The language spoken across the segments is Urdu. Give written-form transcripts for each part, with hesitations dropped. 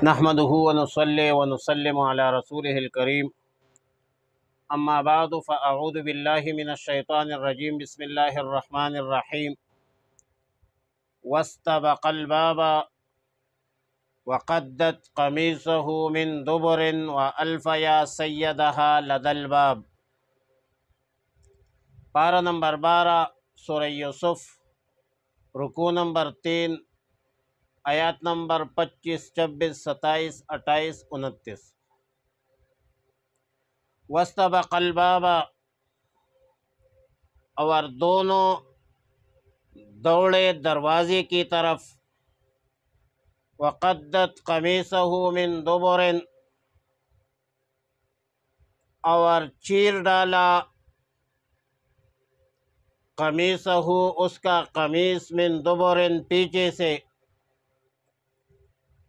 نحمده ونصلي ونسلم على رسوله الكريم اما بعد فاعوذ بالله من الشيطان الرجيم بسم الله الرحمن الرحيم واستبق الباب وقدت قميصه من دبر والف يا سيدها لدى الباب۔ پارہ نمبر 12 سورہ یوسف، رکوع نمبر 3، آیات نمبر 25، 26، 27، 28، 29۔ واستبق الباب، اور دونوں دوڑے دروازے کی طرف، وقدت قمیصہ من دبر، اور چیر ڈالا قمیصہ اس کا قمیص من دبر پیچھے سے،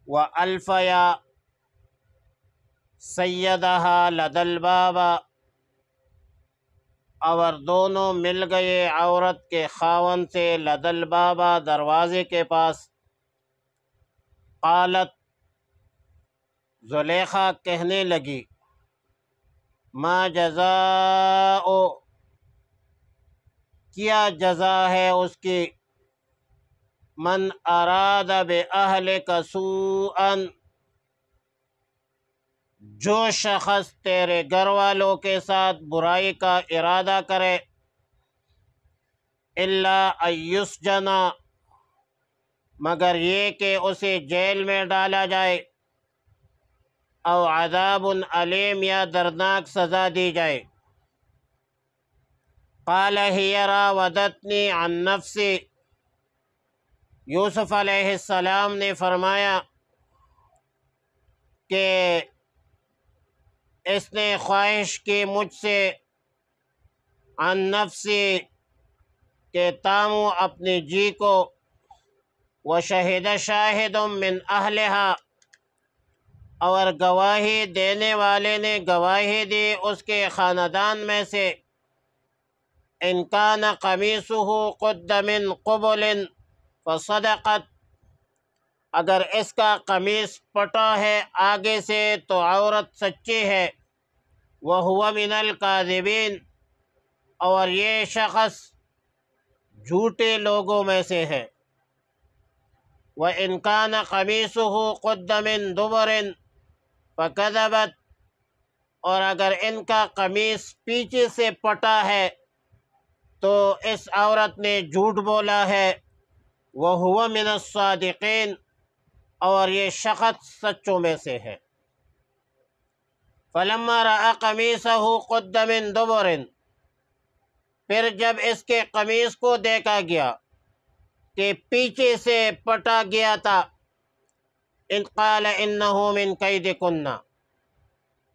وَأَلْفَيَا سَيَّدَهَا لَدَى الْبَابَ، اور دونوں مل گئے عورت کے خاوند سے لدى الباب دروازے کے پاس۔ قالت، زلیخا کہنے لگی، ما جزاء، کیا جزا ہے اس کی، من اراد بأہلک سوءا، جو شخص تیرے گھر والوں کے ساتھ برائی کا ارادہ کرے، الا ان یسجن، مگر یہ کہ اسے جیل میں ڈالا جائے، او عذاب علیم، یا دردناک سزا دی جائے۔ قال ہی راودتنی عن نفسی، یوسف علیہ السلام نے فرمایا کہ اس نے خواہش کی مجھ سے، عن نفسی، کہ تامو اپنی جی کو، وشہد شاہد من اہلہا، اور گواہی دینے والے نے گواہی دی اس کے خاندان میں سے، ان کان قمیصہ قد من قبل فصدقت، اگر اس کا قمیص پٹا ہے آگے سے تو عورت سچی ہے، وَهُوَ مِنَ الْكَاذِبِينَ، اور یہ شخص جھوٹے لوگوں میں سے ہے۔ وَإِنْ كَانَ قَمِيصُهُ قُدَّ مِن دُبُرٍ فَكَذَبَتْ، اور اگر ان کا قمیص پیچھے سے پٹا ہے تو اس عورت نے جھوٹ بولا ہے، وَهُوَ مِنَ الصَّادِقِينَ، اور یہ شخص سچوں میں سے ہے۔ فَلَمَّا رَأَى قَمِيصَهُ قُدَّ مِن دُبُرٍ، پھر جب اس کے قمیص کو دیکھا گیا کہ پیچھے سے پٹا گیا تھا، ان قال انہ من کیدکن،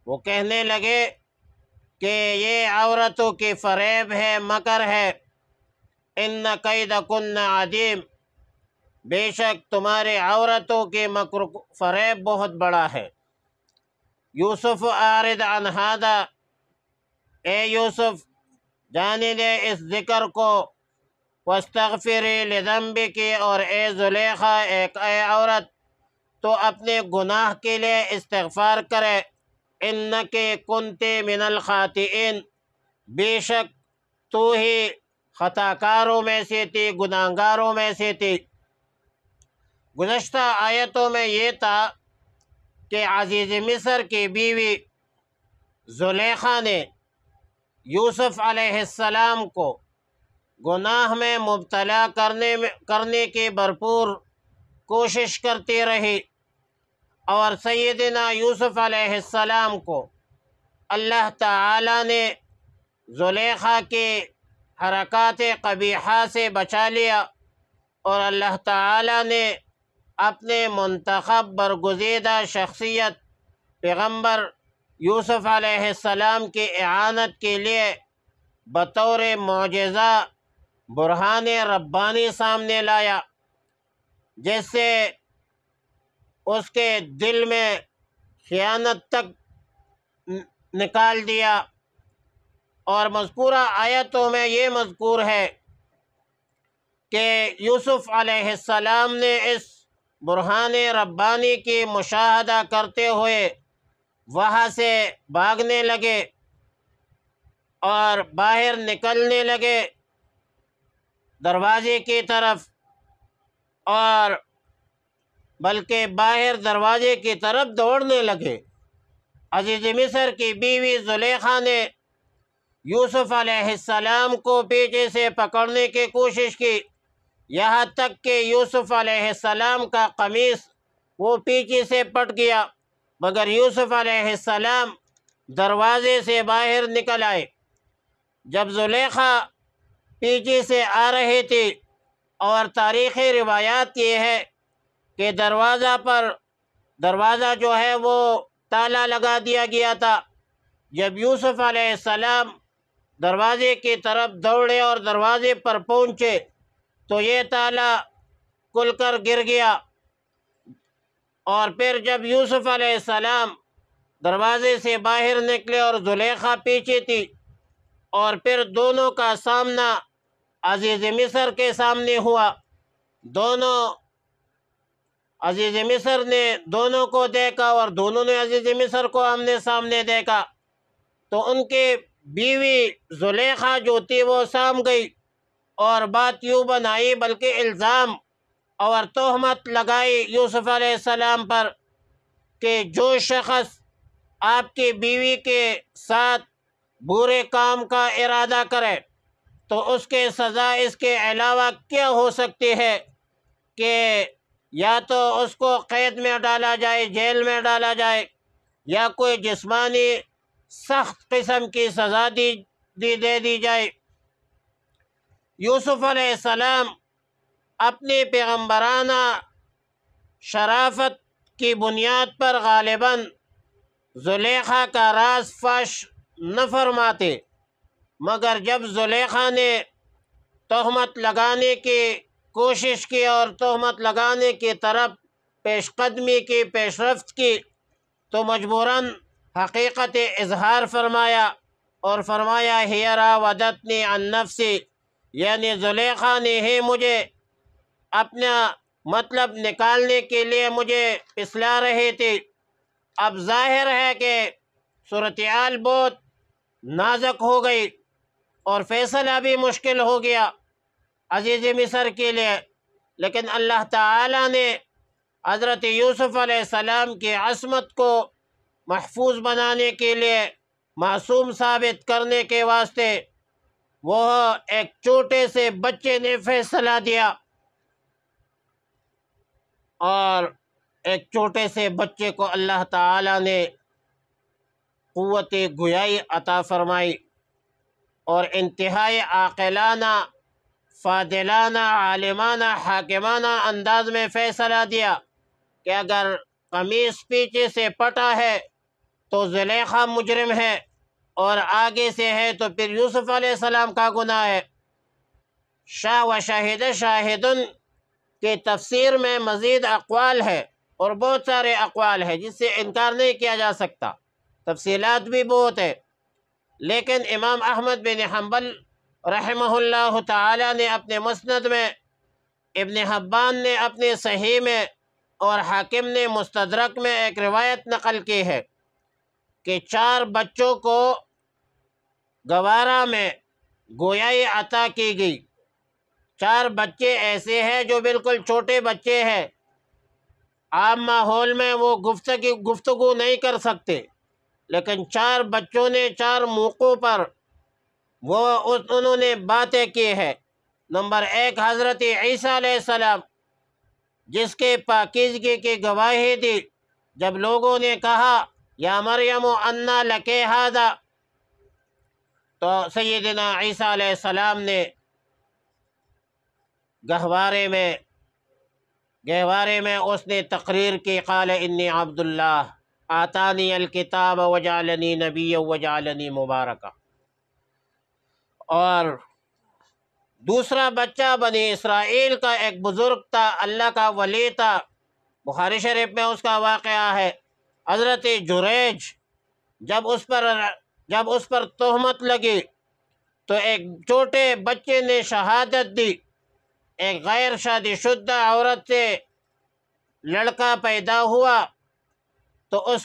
وہ کہنے لگے کہ یہ عورتوں کی فریب ہے، مکر ہے، ان کیدکن عظیم، بے شک تمہارے عورتوں کے مکر فریب بہت بڑا ہے۔ یوسف اعرض عن ھذا، اے یوسف جانے دے اس ذکر کو، واستغفری لذنبک، اور اے زلیخا، اے عورت تو اپنے گناہ کے لیے استغفار کرے، انک کنت من الخاطئین، بے شک تو ہی خطا کاروں میں سے تھی، گناہ گاروں میں سے تھی۔ گزشتہ آیتوں میں یہ تھا کہ عزیز مصر کی بیوی زلیخا نے یوسف علیہ السلام کو گناہ میں مبتلا کرنے کی بھرپور کوشش کرتی رہی، اور سیدنا یوسف علیہ السلام کو اللہ تعالی نے زلیخا کی حرکات قبیحہ سے بچا لیا، اور اللہ تعالی نے اپنے منتخب برگزیدہ شخصیت پیغمبر یوسف علیہ السلام کی اعانت کے لیے بطور معجزہ برہان ربانی سامنے لایا، جس سے اس کے دل میں خیانت تک نکال دیا۔ اور مذکورہ آیتوں میں یہ مذکور ہے کہ یوسف علیہ السلام نے اس برہان ربانی کی مشاہدہ کرتے ہوئے وہاں سے بھاگنے لگے اور باہر نکلنے لگے دروازے کی طرف، اور بلکہ باہر دروازے کی طرف دوڑنے لگے۔ عزیز مصر کی بیوی زلیخا نے یوسف علیہ السلام کو پیچھے سے پکڑنے کی کوشش کی، یہاں تک کہ یوسف علیہ السلام کا قمیص وہ پیچھے سے پٹ گیا، مگر یوسف علیہ السلام دروازے سے باہر نکل آئے۔ جب زلیخا پیچھے سے آ رہی تھی، اور تاریخی روایات یہ ہے کہ دروازہ جو ہے وہ تالا لگا دیا گیا تھا، جب یوسف علیہ السلام دروازے کی طرف دوڑے اور دروازے پر پہنچے تو یہ تالا کھل کر گر گیا، اور پھر جب یوسف علیہ السلام دروازے سے باہر نکلے اور زلیخا پیچھے تھی، اور پھر دونوں کا سامنا عزیز مصر کے سامنے ہوا، دونوں عزیز مصر نے دونوں کو دیکھا اور دونوں نے عزیز مصر کو آمنے سامنے دیکھا، تو ان کی بیوی زلیخا جو تھی وہ سام گئی اور بات یوں بنائی، بلکہ الزام اور تہمت لگائی یوسف علیہ السلام پر کہ جو شخص آپ کی بیوی کے ساتھ برے کام کا ارادہ کرے تو اس کے سزا اس کے علاوہ کیا ہو سکتی ہے کہ یا تو اس کو قید میں ڈالا جائے، جیل میں ڈالا جائے، یا کوئی جسمانی سخت قسم کی سزا دے دی جائے۔ یوسف علیہ السلام اپنی پیغمبرانہ شرافت کی بنیاد پر غالباً زلیخا کا راز فاش نہ فرماتے، مگر جب زلیخا نے تہمت لگانے کی کوشش کی اور تہمت لگانے کی طرف پیش قدمی کی، پیش رفت کی، تو مجبوراً حقیقت اظہار فرمایا اور فرمایا ہی راودتنی عن نفسی، یعنی زلیخا نے ہی مجھے اپنا مطلب نکالنے کے لیے مجھے پسلا رہی تھی۔ اب ظاہر ہے کہ صورتحال بہت نازک ہو گئی اور فیصلہ بھی مشکل ہو گیا عزیز مصر کے لیے، لیکن اللہ تعالیٰ نے حضرت یوسف علیہ السلام کی عصمت کو محفوظ بنانے کے لیے، معصوم ثابت کرنے کے واسطے، وہ ایک چھوٹے سے بچے نے فیصلہ دیا، اور ایک چھوٹے سے بچے کو اللہ تعالیٰ نے قوت گویائی عطا فرمائی اور انتہائی عاقلانہ، فاضلانہ، عالمانہ، حاکمانہ انداز میں فیصلہ دیا کہ اگر قمیص پیچھے سے پٹا ہے تو زلیخا مجرم ہے، اور آگے سے ہے تو پھر یوسف علیہ السلام کا گناہ ہے۔ شاہ و شاہد شاہدن کی تفسیر میں مزید اقوال ہے اور بہت سارے اقوال ہیں جس سے انکار نہیں کیا جا سکتا، تفصیلات بھی بہت ہے، لیکن امام احمد بن حنبل رحمہ اللہ تعالی نے اپنے مسند میں، ابن حبان نے اپنے صحیح میں، اور حاکم نے مستدرک میں ایک روایت نقل کی ہے کہ 4 بچوں کو گوارا میں گویائی عطا کی گئی۔ 4 بچے ایسے ہیں جو بالکل چھوٹے بچے ہیں، عام ماحول میں وہ گفتگو نہیں کر سکتے، لیکن 4 بچوں نے 4 موقعوں پر انہوں نے باتیں کی ہیں۔ نمبر 1 حضرت عیسیٰ علیہ السلام، جس کے پاکیزگی کی گواہی دی جب لوگوں نے کہا یا مریم انا لک ھذا، تو سیدنا عیسیٰ علیہ السلام نے گہوارے میں اس نے تقریر کی، قال انی عبد اللہ آتانی الکتاب وجعلنی نبیا وجعلنی مبارکا۔ اور دوسرا بچہ بنی اسرائیل کا ایک بزرگ تھا، اللہ کا ولی تھا، بخاری شریف میں اس کا واقعہ ہے، حضرت جریج، جب اس پر تہمت لگی تو ایک چھوٹے بچے نے شہادت دی، ایک غیر شادی شدہ عورت سے لڑکا پیدا ہوا تو اس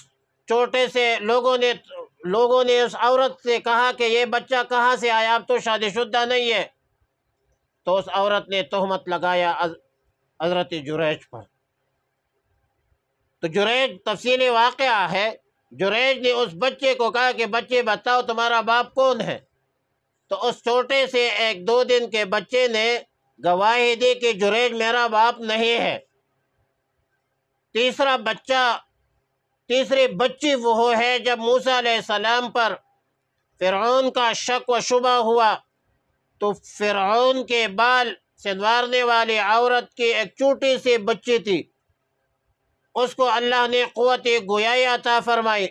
چھوٹے سے لوگوں نے اس عورت سے کہا کہ یہ بچہ کہاں سے آیا، اب تو شادی شدہ نہیں ہے۔ تو اس عورت نے تہمت لگایا حضرت جریج پر۔ تو جریج تفصیلی واقعہ ہے، جریج نے اس بچے کو کہا کہ بچے بتاؤ تمہارا باپ کون ہے؟ تو اس چھوٹے سے 1-2 دن کے بچے نے گواہی دی کہ جریج میرا باپ نہیں ہے۔ تیسری بچی وہ ہے جب موسیٰ علیہ السلام پر فرعون کا شک و شبہ ہوا تو فرعون کے بال سنوارنے والی عورت کی ایک چھوٹی سی بچی تھی، اس کو اللہ نے قوت گویائی عطا فرمائی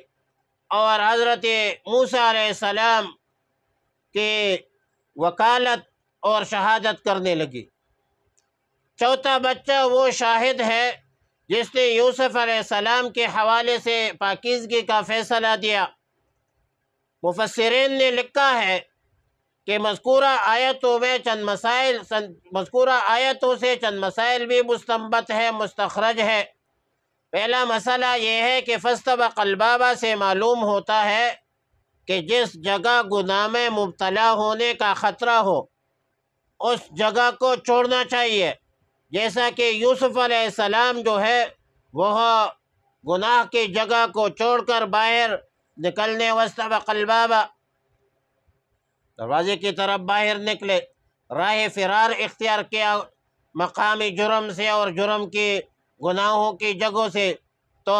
اور حضرت موسیٰ علیہ السلام کی وکالت اور شہادت کرنے لگی۔ چوتھا بچہ وہ شاہد ہے جس نے یوسف علیہ السلام کے حوالے سے پاکیزگی کا فیصلہ دیا۔ مفسرین نے لکھا ہے کہ مذکورہ آیتوں سے چند مسائل بھی مستنبط ہے، مستخرج ہے۔ پہلا مسئلہ یہ ہے کہ فاستبق الباب سے معلوم ہوتا ہے کہ جس جگہ گناہ میں مبتلا ہونے کا خطرہ ہو اس جگہ کو چھوڑنا چاہیے، جیسا کہ یوسف علیہ السلام جو ہے وہ گناہ کی جگہ کو چھوڑ کر باہر نکلنے واستبق الباب، دروازے کی طرف باہر نکلے، راہ فرار اختیار کیا مقامی جرم سے اور جرم کی گناہوں کی جگہوں سے۔ تو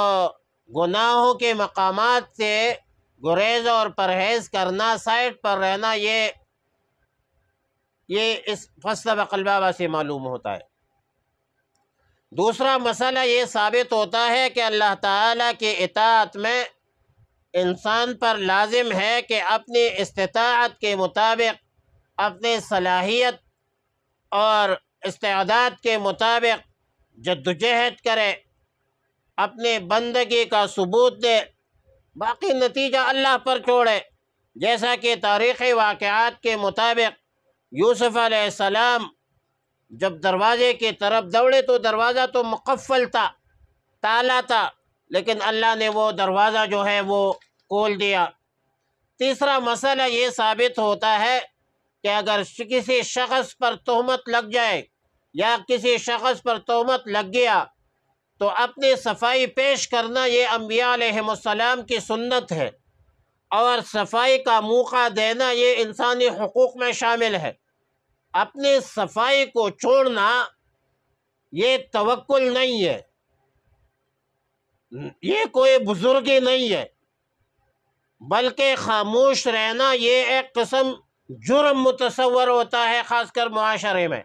گناہوں کے مقامات سے گریز اور پرہیز کرنا، سائٹ پر رہنا، یہ اس فاستبق الباب سے معلوم ہوتا ہے۔ دوسرا مسئلہ یہ ثابت ہوتا ہے کہ اللہ تعالیٰ کی اطاعت میں انسان پر لازم ہے کہ اپنی استطاعت کے مطابق، اپنی صلاحیت اور استعداد کے مطابق جدوجہد کرے، اپنے بندگی کا ثبوت دے، باقی نتیجہ اللہ پر چھوڑے۔ جیسا کہ تاریخی واقعات کے مطابق یوسف علیہ السلام جب دروازے کی طرف دوڑے تو دروازہ تو مقفل تھا، تالا تھا، لیکن اللہ نے وہ دروازہ جو ہے وہ کھول دیا۔ تیسرا مسئلہ یہ ثابت ہوتا ہے کہ اگر کسی شخص پر تہمت لگ جائے یا کسی شخص پر تہمت لگ گیا تو اپنی صفائی پیش کرنا یہ انبیاء علیہم السلام کی سنت ہے، اور صفائی کا موقع دینا یہ انسانی حقوق میں شامل ہے۔ اپنی صفائی کو چھوڑنا یہ توکل نہیں ہے، یہ کوئی بزرگی نہیں ہے، بلکہ خاموش رہنا یہ ایک قسم جرم متصور ہوتا ہے، خاص کر معاشرے میں۔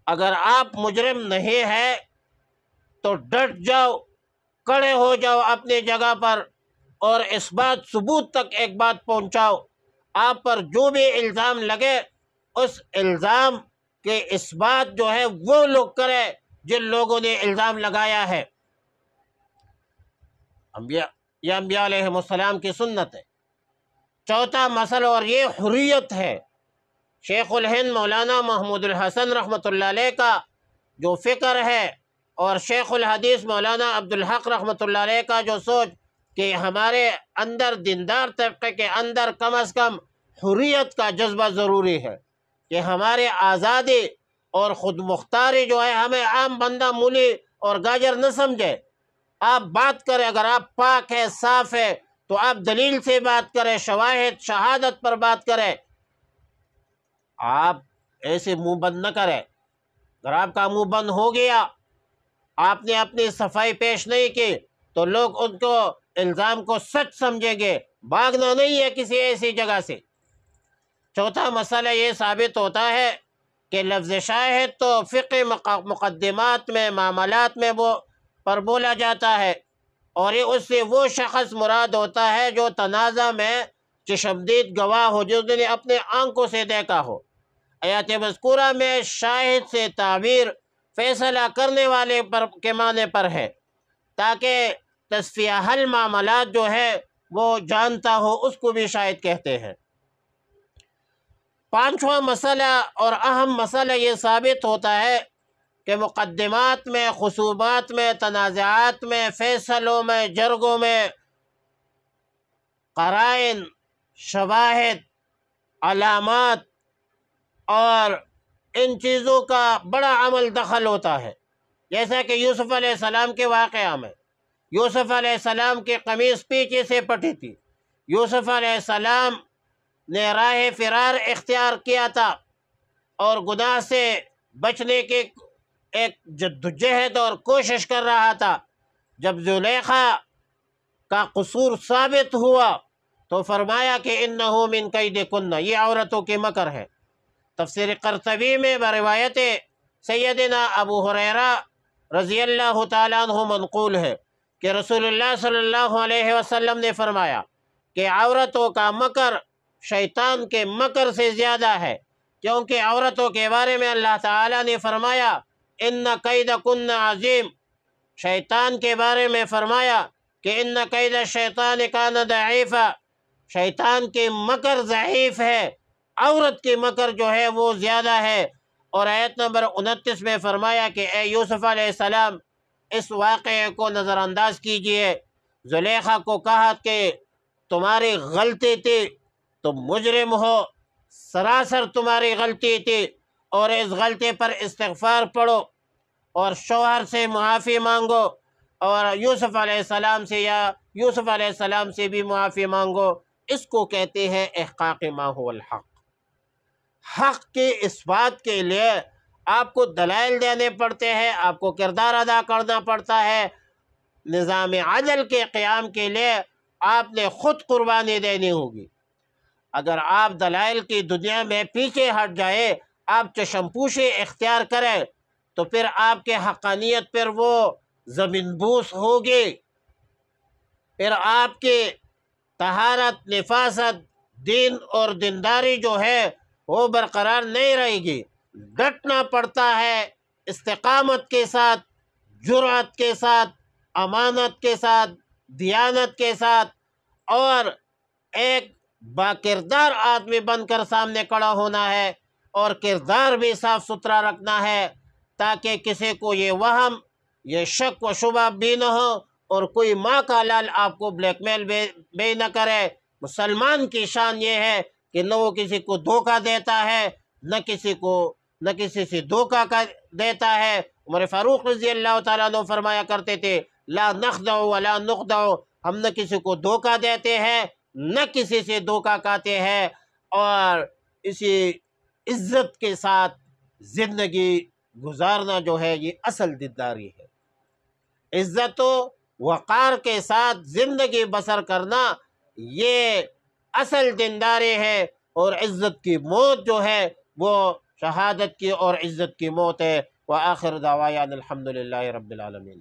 اگر آپ مجرم نہیں ہیں تو ڈٹ جاؤ، کھڑے ہو جاؤ اپنی جگہ پر اور اس بات ثبوت تک ایک بات پہنچاؤ۔ آپ پر جو بھی الزام لگے اس الزام کے اس بات جو ہے وہ لوگ کرے جن لوگوں نے الزام لگایا ہے۔ یہ انبیاء علیہ السلام کی سنت ہے۔ چوتھا مسئلہ اور یہ حریت ہے، شیخ الہند مولانا محمود الحسن رحمۃ اللہ علیہ کا جو فکر ہے اور شیخ الحدیث مولانا عبدالحق رحمۃ اللہ علیہ کا جو سوچ کہ ہمارے اندر دیندار طبقے کے اندر کم از کم حریت کا جذبہ ضروری ہے، کہ ہمارے آزادی اور خود مختاری جو ہے ہمیں عام بندہ مولی اور گاجر نہ سمجھے۔ آپ بات کریں، اگر آپ پاک ہے، صاف ہے تو آپ دلیل سے بات کریں، شواہد شہادت پر بات کریں، آپ ایسے منہ بند نہ کریں۔ اگر آپ کا منہ بند ہو گیا، آپ نے اپنی صفائی پیش نہیں کی تو لوگ ان کو الزام کو سچ سمجھیں گے، بھاگنا نہیں ہے کسی ایسی جگہ سے۔ چوتھا مسئلہ یہ ثابت ہوتا ہے کہ لفظ شاہد تو فقہ مقدمات میں، معاملات میں پر بولا جاتا ہے، اور یہ اس سے وہ شخص مراد ہوتا ہے جو تنازع میں چشمدید گواہ ہو، جس نے اپنے آنکھوں سے دیکھا ہو۔ آیات مذکورہ میں شاہد سے تعبیر فیصلہ کرنے والے کے معنی پر ہے، تاکہ تصفیہ حل معاملات جو ہے وہ جانتا ہو، اس کو بھی شاہد کہتے ہیں۔ پانچواں مسئلہ اور اہم مسئلہ یہ ثابت ہوتا ہے کہ مقدمات میں، خصومات میں، تنازعات میں، فیصلوں میں، جرگوں میں قرائن، شواہد، علامات اور ان چیزوں کا بڑا عمل دخل ہوتا ہے. جیسا کہ یوسف علیہ السلام کے واقعہ میں، یوسف علیہ السلام کی قمیص پیچھے سے پٹی تھی. یوسف علیہ السلام نے راہ فرار اختیار کیا تھا اور گناہ سے بچنے کی ایک جدوجہد اور کوشش کر رہا تھا. جب زلیخا کا قصور ثابت ہوا تو فرمایا کہ انہو من کیدکن، یہ عورتوں کی مکر ہے. تفسیر قرطبی میں بروایت سیدنا ابو ہریرہ رضی اللہ تعالیٰ عنہ منقول ہے کہ رسول اللہ صلی اللہ علیہ وسلم نے فرمایا کہ عورتوں کا مکر شیطان کے مکر سے زیادہ ہے، کیونکہ عورتوں کے بارے میں اللہ تعالیٰ نے فرمایا ان کیدکن عظیم. شیطان کے بارے میں فرمایا کہ ان کید الشیطان کان ضعیفا، شیطان کے مکر ضعیف ہے، عورت کی مکر جو ہے وہ زیادہ ہے. اور آیت نمبر 29 میں فرمایا کہ اے یوسف علیہ السلام اس واقعے کو نظر انداز کیجئے. زلیخا کو کہا کہ تمہاری غلطی تھی، تم مجرم ہو، سراسر تمہاری غلطی تھی، اور اس غلطی پر استغفار پڑھو اور شوہر سے معافی مانگو، اور یوسف علیہ السلام سے یا یوسف علیہ السلام سے بھی معافی مانگو. اس کو کہتے ہیں احقاق ما هو الحق. حق کے اس بات کے لیے آپ کو دلائل دینے پڑتے ہیں، آپ کو کردار ادا کرنا پڑتا ہے. نظام عدل کے قیام کے لیے آپ نے خود قربانی دینی ہوگی. اگر آپ دلائل کی دنیا میں پیچھے ہٹ جائے، آپ چشم پوشی اختیار کریں، تو پھر آپ کے حقانیت پر وہ زمین بوس ہوگی، پھر آپ کی طہارت، نفاست، دین اور دینداری جو ہے وہ برقرار نہیں رہے گی. ڈٹنا پڑتا ہے استقامت کے ساتھ، جرأت کے ساتھ، امانت کے ساتھ، دیانت کے ساتھ، اور ایک باکردار آدمی بن کر سامنے کھڑا ہونا ہے، اور کردار بھی صاف ستھرا رکھنا ہے تاکہ کسی کو یہ وہم، یہ شک و شبہ بھی نہ ہو، اور کوئی ماں کا لال آپ کو بلیک میل بھی نہ کرے. مسلمان کی شان یہ ہے کہ نہ وہ کسی کو دھوکہ دیتا ہے، نہ کسی سے دھوکہ دیتا ہے. عمر فاروق رضی اللہ تعالیٰ عنہ فرمایا کرتے تھے لا نخدع ولا نخدع، ہم نہ کسی کو دھوکہ دیتے ہیں نہ کسی سے دھوکہ کھاتے ہیں، اور اسی عزت کے ساتھ زندگی گزارنا جو ہے یہ اصل دینداری ہے. عزت و وقار کے ساتھ زندگی بسر کرنا یہ اصل دینداری ہے، اور عزت کی موت جو ہے وہ شہادت کی اور عزت کی موت ہے. وآخر دعوانا الحمد للہ رب العالمین.